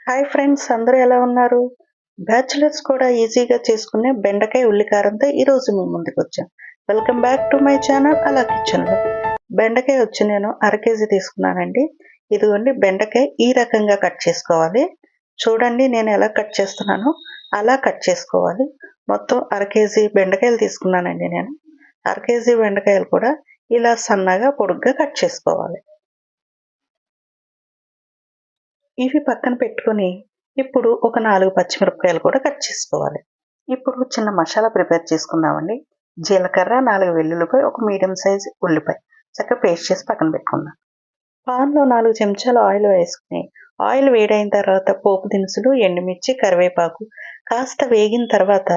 Hi friends, అందరూ ఎలా ఉన్నారు? బ్యాచిలర్స్ కూడా ఈజీగా చేసుకునే బెండకాయ ఉల్లికారంతో ఈరోజు మీ ముందుకు వచ్చాను. Welcome back to my channel అలా కిచెన్లో. బెండకాయ వచ్చి నేను అర కేజీ తీసుకున్నానండి. ఇదిగోండి, బెండకాయ ఈ రకంగా కట్ చేసుకోవాలి. చూడండి నేను ఎలా కట్ చేస్తున్నానో అలా కట్ చేసుకోవాలి. మొత్తం అర కేజీ బెండకాయలు తీసుకున్నానండి నేను. అర కేజీ బెండకాయలు కూడా ఇలా సన్నగా పొడుగ్గా కట్ చేసుకోవాలి. ఇవి పక్కన పెట్టుకొని ఇప్పుడు ఒక 4 పచ్చిమిరపకాయలు కూడా కట్ చేసుకోవాలి. ఇప్పుడు చిన్న మసాలా ప్రిపేర్ చేసుకుందామండి. జీలకర్ర, 4 వెల్లుల్లిపాయ, ఒక మీడియం సైజ్ ఉల్లిపాయ చక్కగా పేస్ట్ చేసి పక్కన పెట్టుకుందాం. పాన్లో 4 చెంచాలు ఆయిల్ వేసుకుని ఆయిల్ వేడైన తర్వాత పోపు దినుసులు, ఎండుమిర్చి, కరివేపాకు కాస్త వేగిన తర్వాత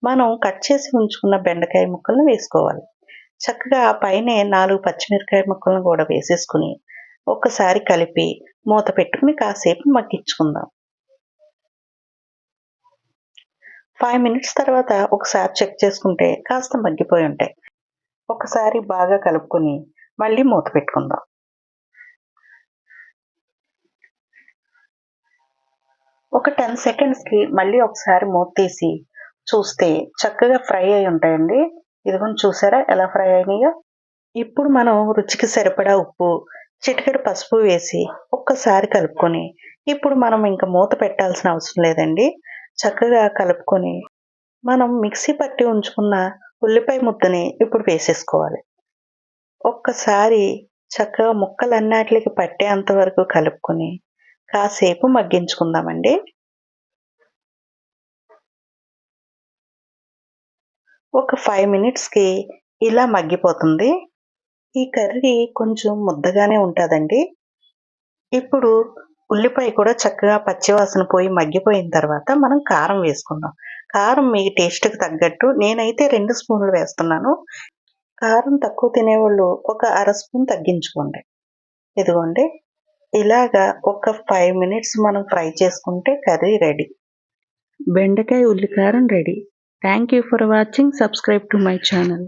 మనం కట్ చేసి ఉంచుకున్న బెండకాయ ముక్కలను వేసుకోవాలి. చక్కగా ఆ పైనే 4 పచ్చిమిరపకాయ ముక్కలను కూడా వేసేసుకుని ఒక్కసారి కలిపి మూత పెట్టుకుని కాసేపు మగ్గించుకుందాం. 5 మినిట్స్ తర్వాత ఒకసారి చెక్ చేసుకుంటే కాస్త మగ్గిపోయి ఉంటాయి. ఒకసారి బాగా కలుపుకొని మళ్ళీ మూత పెట్టుకుందాం. ఒక 10 సెకండ్స్కి మళ్ళీ ఒకసారి మూత తీసి చూస్తే చక్కగా ఫ్రై అయి ఉంటాయండి. ఇదిగోని చూసారా ఎలా ఫ్రై అయినాయో. ఇప్పుడు మనం రుచికి సరిపడా ఉప్పు, చిటికెడు పసుపు వేసి ఒక్కసారి కలుపుకొని ఇప్పుడు మనం ఇంకా మూత పెట్టాల్సిన అవసరం లేదండి. చక్కగా కలుపుకొని మనం మిక్సీ పట్టి ఉంచుకున్న ఉల్లిపాయ ముద్దని ఇప్పుడు వేసేసుకోవాలి. ఒక్కసారి చక్కగా ముక్కలన్నిటికి పట్టేంత వరకు కలుపుకొని కాసేపు మగ్గించుకుందామండి. ఒక 5 మినిట్స్కి ఇలా మగ్గిపోతుంది. ఈ కర్రీ కొంచెం ముద్దగానే ఉంటుందండి. ఇప్పుడు ఉల్లిపాయ కూడా చక్కగా పచ్చివాసన పోయి మగ్గిపోయిన తర్వాత మనం కారం వేసుకుందాం. కారం మీ టేస్ట్కి తగ్గట్టు నేనైతే 2 స్పూన్లు వేస్తున్నాను. కారం తక్కువ తినేవాళ్ళు ఒక అర స్పూన్ తగ్గించుకోండి. ఇదిగోండి, ఇలాగా ఒక 5 మినిట్స్ మనం ఫ్రై చేసుకుంటే కర్రీ రెడీ. బెండకాయ ఉల్లికారం ready. Thank you for watching. Subscribe to my channel.